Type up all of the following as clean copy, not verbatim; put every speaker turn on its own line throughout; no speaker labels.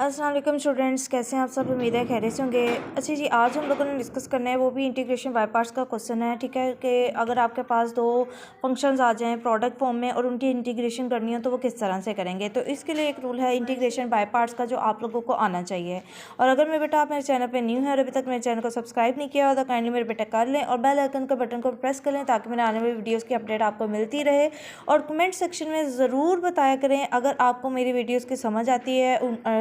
अस्सलाम वालेकुम स्टूडेंट्स, कैसे हैं आप सब। उम्मीद है खैरियत से होंगे। अच्छा जी, आज हम लोगों ने डिस्कस करना है वो भी इंटीग्रेशन बाय पार्ट्स का क्वेश्चन है। ठीक है कि अगर आपके पास दो फंक्शंस आ जाएं प्रोडक्ट फॉर्म में और उनकी इंटीग्रेशन करनी हो तो वो किस तरह से करेंगे। तो इसके लिए एक रूल है इंटीग्रेशन बाय पार्ट्स का जो आप लोगों को आना चाहिए। और अगर मेरे बेटा आप मेरे चैनल पर न्यू है और अभी तक मेरे चैनल को सब्सक्राइब नहीं किया हो तो काइंडली मेरे बेटा कर लें और बेल आइकन का बटन को प्रेस कर लें ताकि मेरे आने वाली वीडियोज़ की अपडेट आपको मिलती रहे। और कमेंट सेक्शन में ज़रूर बताया करें अगर आपको मेरी वीडियोज़ की समझ आती है,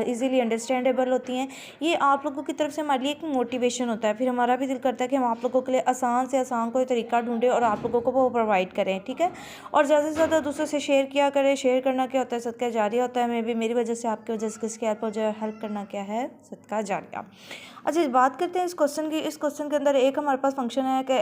ईजिली अंडरस्टैंडेबल होती हैं। ये आप लोगों की तरफ से हमारे लिए एक मोटिवेशन होता है। फिर हमारा भी दिल करता है कि हम आप लोगों के लिए आसान से आसान कोई तरीका ढूंढें और आप लोगों को वो प्रोवाइड करें। ठीक है, और ज़्यादा से ज़्यादा दूसरों से शेयर किया करें। शेयर करना क्या होता है? सदका जारिया होता है। मैं भी मेरी वजह से आपकी वजह से किसकी हेल्प करना क्या है? सदका जारिया। अच्छा, बात करते हैं इस क्वेश्चन की। इस क्वेश्चन के अंदर एक हमारे पास फंक्शन है कि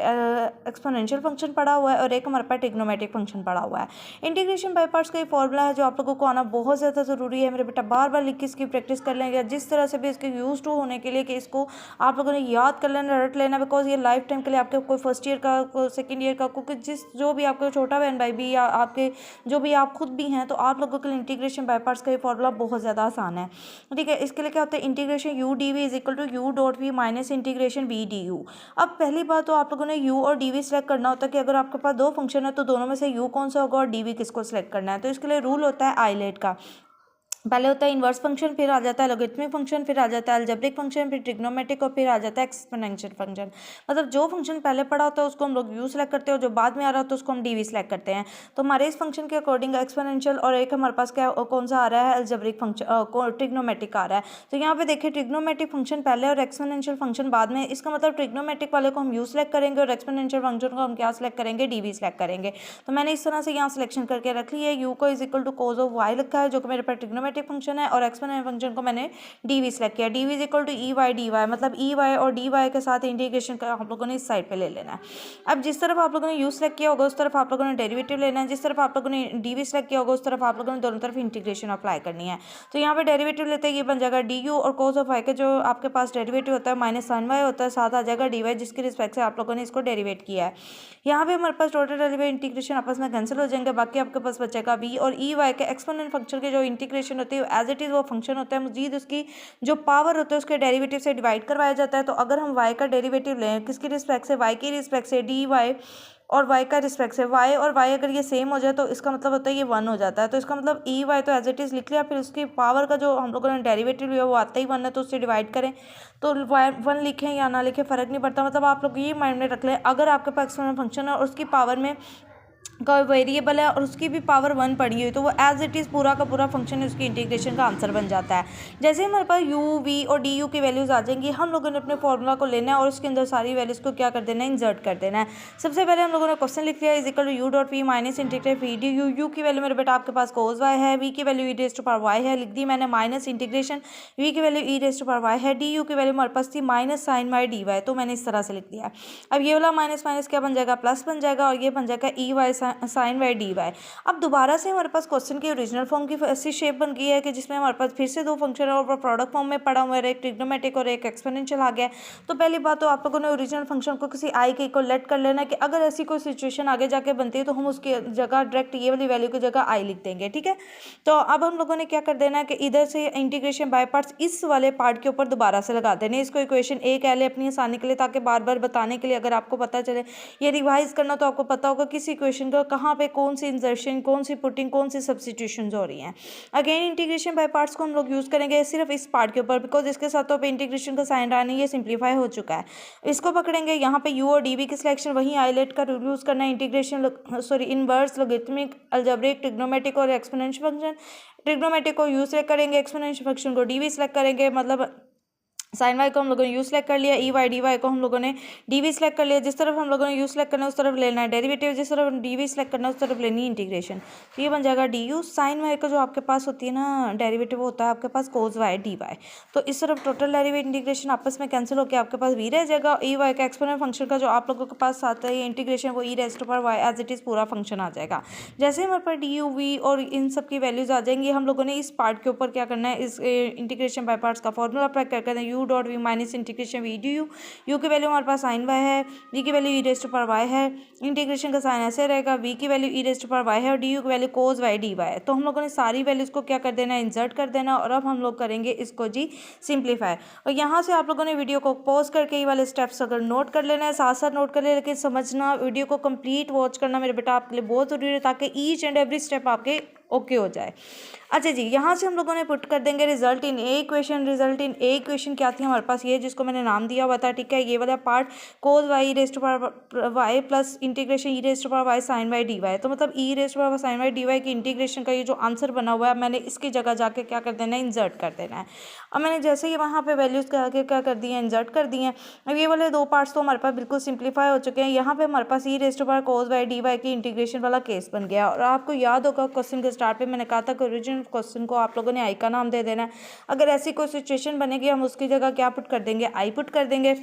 एक्सपोनेंशियल फंक्शन पड़ा हुआ है और एक हमारे पास ट्रिग्नोमेट्रिक फंक्शन पड़ा हुआ है। इंटीग्रेशन बाय पार्ट्स का ये फॉर्मूला है जो आप लोगों को आना बहुत ज़्यादा ज़रूरी है। मेरे बेटा बार बार लिख के इसकी प्रैक्टिस कर लेंगे जिस तरह से भी इसके यूज टू होने के लिए कि इसको आप लोगों ने याद कर लेना, रट लेना, बिकॉज ये लाइफ टाइम के लिए आपके कोई फर्स्ट ईयर का कोई सेकेंड ईयर का क्योंकि जो भी आपका छोटा बहन भाई भी या आपके जो भी आप खुद भी हैं तो आप लोगों के लिए इंटीग्रेशन बाय पार्ट्स का ये फॉर्मूला बहुत ज़्यादा आसान है। ठीक है, इसके लिए क्या होता है? Integration u d v is equal to u dot v minus integration v d u. अब पहली बात तो आप लोगों ने u और dv सेलेक्ट करना होता है कि अगर आपके पास दो फंक्शन है तो दोनों में से u कौन सा होगा और dv किसको सेलेक्ट करना है। तो इसके लिए रूल होता है आइलेट का। पहले होता है इन्वर्स फंक्शन, फिर आ जाता है लॉगरिथमिक फंक्शन, फिर आ जाता है अलजेब्रिक फंक्शन, फिर ट्रिग्नोमेट्रिक और फिर आ जाता है एक्सपोनेंशियल फंक्शन। मतलब जो फंक्शन पहले पड़ा होता है उसको हम लोग यू सेलेक्ट करते हैं और जो बाद में आ रहा होता है उसको हम डीवी सेलेक्ट करते हैं। तो हमारे इस फंक्शन के अकॉर्डिंग एक्सपोनेंशियल और एक हमारे पास क्या कौन सा आ रहा है? अलजेब्रिक फंक्शन, ट्रिग्नोमेट्रिक आ रहा है। तो यहाँ पे देखिए ट्रिग्नोमेट्रिक फंक्शन पहले और एक्सपोनेंशियल फंक्शन बाद में। इसका मतलब ट्रिग्नोमेट्रिक वाले को हम यू सेलेक्ट करेंगे और एक्सपोनेंशियल फंक्शन को हम क्या सेलेक्ट करेंगे? डीवी सेलेक्ट करेंगे। तो मैंने इस तरह से यहाँ सिलेक्शन करके रख ली है। यू को is equal to cos of y लिखा है जो कि मेरे पास ट्रिग्नोमेट्रिक फंक्शन है और एक्सपोनेंशियल फंक्शन को मैंने डीवी सेलेक्ट किया। Dv is equal to e y D y, मतलब ई वाई और डी वाई के साथ इंटीग्रेशन का आप लोगों ने इस साइड पे ले लेना है। अब जिस तरफ आप लोगों ने यू सेलेक्ट किया होगा उस तरफ आप लोगों ने डेरिवेटिव लेना है, जिस तरफ आप लोगों ने डीवी सेलेक्ट किया होगा उस तरफ आप लोगों ने दोनों तरफ इंटीग्रेशन अप्लाई करनी है। तो यहाँ पे डेरिवेटिव लेते हैं, ये बन जाएगा डी यू और कोस ऑफ वाई का जो आपके पास डेरिवेटिव होता है माइनस साइन वाई होता है, साथ आ जाएगा डी वाई जिसके रिस्पेक्ट से आप लोगों ने इसको डेरिवेट किया है। यहाँ पे हमारे पास टोटल डेरिवेटिव इंटीग्रेशन आपस में कैंसिल हो जाएंगे, बाकी आपके पास बचेगा बी और ई वाई के एक्सपोनेंट फंक्शन के जो इंटीग्रेशन होती है एज इट इज वो फंक्शन होता है, मजीद उसकी जो पावर होता है उसके डेरिवेटिव से डिवाइड करवाया जाता है। तो अगर हम y का डेरिवेटिव लें किसकी रिस्पेक्ट से? y की रिस्पेक्ट से डी वाई और y का रिस्पेक्ट से y और y अगर ये सेम हो जाए तो इसका मतलब होता है ये 1 हो जाता है। तो इसका मतलब ई वाई तो एज इट इज़ लिख लिया, फिर उसकी पावर का जो हम लोगों ने डेरिवेटिव लिया वो आता ही 1 है तो उससे डिवाइड करें। तो 1 लिखें या ना लिखें फ़र्क नहीं पड़ता। मतलब आप लोग ये माइंड में रख लें अगर आपके पास एक्सपोनेंशियल फंक्शन है और उसकी पावर में कोई वेरिएबल है और उसकी भी पावर 1 पड़ी हुई तो वो एज इट इज़ पूरा का पूरा फंक्शन उसकी इंटीग्रेशन का आंसर बन जाता है। जैसे हमारे पास u v और डी यू की वैल्यूज़ आ जाएंगी, हम लोगों ने अपने फॉर्मूला को लेना है और उसके अंदर सारी वैल्यूज़ को क्या कर देना है? इंसर्ट कर देना है। सबसे पहले हम लोगों ने क्वेश्चन लिख लिया is equal to u dot v minus integrate v d u. U की वैल्यू मेरे बेटा आपके पास कोस वाई है, वी की value e raise to power y है, लिख दी मैंने माइनस इंटीग्रेशन वी की value e raise to power y है, डी यू की वैल्यू हमारे पास थी minus sine Y D Y, तो मैंने इस तरह से लिख दिया। अब ये वाला माइनस माइनस क्या बन जाएगा? प्लस बन जाएगा और ये बन जाएगा e y sine Y D y. अब दोबारा से हमारे पास क्वेश्चन की ओरिजिनल फॉर्म की ऐसी शेप बन गई है कि जिसमें हमारे पास फिर से दो फंक्शन है और प्रोडक्ट फॉर्म में पड़ा हुआ है, एक ट्रिग्नोमेट्रिक और एक एक्सपोनेंशियल आ गया। तो पहली बात तो आप लोगों ने ओरिजिनल फंक्शन को किसी आई के इक्वल लेट कर लेना कि अगर ऐसी कोई सिचुएशन आगे जाके बनती है तो हम उसकी जगह डायरेक्ट ये वाली वैल्यू की जगह आई लिख देंगे। ठीक है, तो अब हम लोगों ने क्या कर देना है कि इधर से इंटीग्रेशन बाय पार्ट्स इस वाले पार्ट के ऊपर दोबारा से लगा देने। इसको इक्वेशन ए कह ले अपनी आसानी के लिए ताकि बार बार बताने के लिए अगर आपको पता चले ये रिवाइज करना तो आपको पता होगा किस इक्वेशन का कहाँ पे कौन सी इंसर्शन, कौन सी पुटिंग, कौन सी सब्स्टिट्यूशंस हो रही हैं। अगेन इंटीग्रेशन बाय पार्ट्स को हम लोग यूज़ करेंगे सिर्फ इस पार्ट के ऊपर बिकॉज इसके साथ तो पे इंटीग्रेशन का साइन आने ये सिंप्लीफाई हो चुका है। इसको पकड़ेंगे, यहाँ पे यू और डी वी की सिलेक्शन वहीं आइलेट का यूज़ करना है। Integration inverse, logarithmic, algebraic, trigonometric और एक्सपोनेंशियल फंक्शन। ट्रिग्नोमेट्रिक को यूज सेलेक्ट करेंगे, एक्सपोनेंशियल फंक्शन को डी वी सेलेक्ट करेंगे, मतलब साइन वाई को हम लोगों ने यू सेलेक्ट कर लिया, ई वाई डी वाई को हम लोगों ने डी वी सेलेक्ट कर लिया। जिस तरफ हम लोगों ने यू सेलेक्ट करना है उस तरफ लेना है डेरिवेटिव, जिस तरफ डी वी सेलेक्ट करना है उस तरफ लेनी है इंटीग्रेशन। तो ये बन जाएगा डी यू। साइन वाई का जो आपके पास होती है ना डेरिवेटिव होता है आपके पास कोस वाई डी वाई, तो इस तरफ टोटल डेरिवेटिव इंटीग्रेशन आपस में कैंसिल होकर आपके पास वी रह जाएगा। ई वाई का एक्सपोनेंट फंक्शन का जो आप लोगों के पास आता है इंटीग्रेशन वो e raise to power y as it is पूरा फंक्शन आ जाएगा। जैसे हमारे पास डी यू वी और इन सब की वैल्यूज़ आ जाएंगी, हम लोगों ने इस पार्ट के ऊपर क्या करना है? इस इंटीग्रेशन बाय पार्ट्स का फॉर्मूला अप्लाई कर करना है। U dot v minus integration v d u. U की वैल्यू हमारे पास साइन वाई है, वी की value e rest to power y है, इंटीग्रेशन का साइन ऐसे रहेगा, वी की value e rest to power y है और डी यू की value cos Y D y है। तो हम लोगों ने सारी वैल्यूज़ को क्या कर देना है, इंसर्ट कर देना। और अब हम लोग करेंगे इसको जी सिंप्लीफाई। और यहाँ से आप लोगों ने वीडियो को पॉज करके ये वाले स्टेप्स अगर नोट कर लेना है, साथ साथ नोट कर ले, लेकिन समझना, वीडियो को कंप्लीट वॉच करना मेरे बेटा आपके लिए बहुत ज़रूरी है, ताकि ईच एंड एवरी स्टेप आपके ओके हो जाए। अच्छा जी, यहाँ से हम लोगों ने पुट कर देंगे result in A equation. Result in A equation क्या थी हमारे पास, ये जिसको मैंने नाम दिया हुआ था, ठीक है। ये वाला part cos Y raised to power Y plus integration E rest to power Y sine Y D Y. तो मतलब E rest to power sine Y D Y की इंटीग्रेशन का ये जो आंसर बना हुआ है, मैंने इसकी जगह जाके क्या कर देना है, इंसर्ट कर देना है। अब मैंने जैसे ही वहाँ पे वैल्यूज़ आके क्या कर दिए, इंसर्ट कर दिए हैं। अब ये वाले दो पार्ट्स तो हमारे पास बिल्कुल सिंप्लीफाई हो चुके हैं। यहाँ पे हमारे पास E rest to power cos Y D Y की इंटीग्रेशन वाला केस बन गया। और आपको याद होगा क्वेश्चन के स्टार्ट पे मैंने कहा था कि ओरिजिनल क्वेश्चन को आप लोगों ने आई का नाम दे देना है। अगर ऐसी कोई सिचुएशन बनेगी, हम उसकी जगह क्या पुट कर देंगे, आई पुट कर देंगे।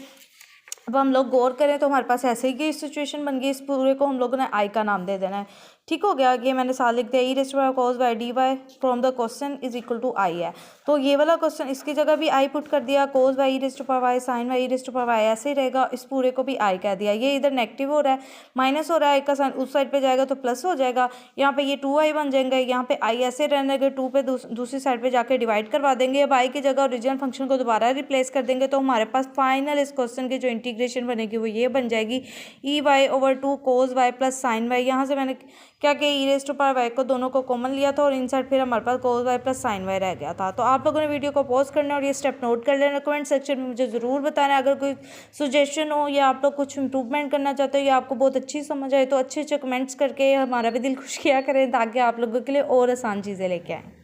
अब हम लोग गौर करें तो हमारे पास ऐसे ही सिचुएशन बन गई, इस पूरे को हम लोगों ने आई का नाम दे देना है। ठीक हो गया। ये मैंने साथ लिख दिया, E rest to power cos Y D Y from the question is equal to I है। तो ये वाला क्वेश्चन, इसकी जगह भी आई पुट कर दिया, cos Y E rest to power Y sine Y E rest to power Y ऐसे ही रहेगा। इस पूरे को भी आई कह दिया। ये इधर नेगेटिव हो रहा है, माइनस हो रहा है, आई का साइन उस साइड पे जाएगा तो प्लस हो जाएगा। यहाँ पे ये 2i बन जाएंगे, यहाँ पे आई ऐसे रहने लगे, 2 पे दूसरी साइड पे जाके डिवाइड करवा देंगे। अब आई की जगह ओरिजिनल फंक्शन को दोबारा रिप्लेस कर देंगे, तो हमारे पास फाइनल इस क्वेश्चन की जो इंटीग्रेशन बनेगी वो ये बन जाएगी, E Y over 2 cos y plus sign Y. यहाँ से मैंने क्या किया, ई रेस्ट टू पावर वाई को दोनों को कॉमन लिया था और इनसाइड फिर हमारे पास cos Y plus sign Y रह गया था। तो आप लोगों ने वीडियो को पॉज करना और ये स्टेप नोट कर लेना। कमेंट सेक्शन में मुझे ज़रूर बताना अगर कोई सजेशन हो या आप लोग कुछ इंप्रूवमेंट करना चाहते हो या आपको बहुत अच्छी समझ आए, तो अच्छे अच्छे कमेंट्स करके हमारा भी दिल खुश किया करें, ताकि आप लोगों के लिए और आसान चीज़ें लेके आएँ।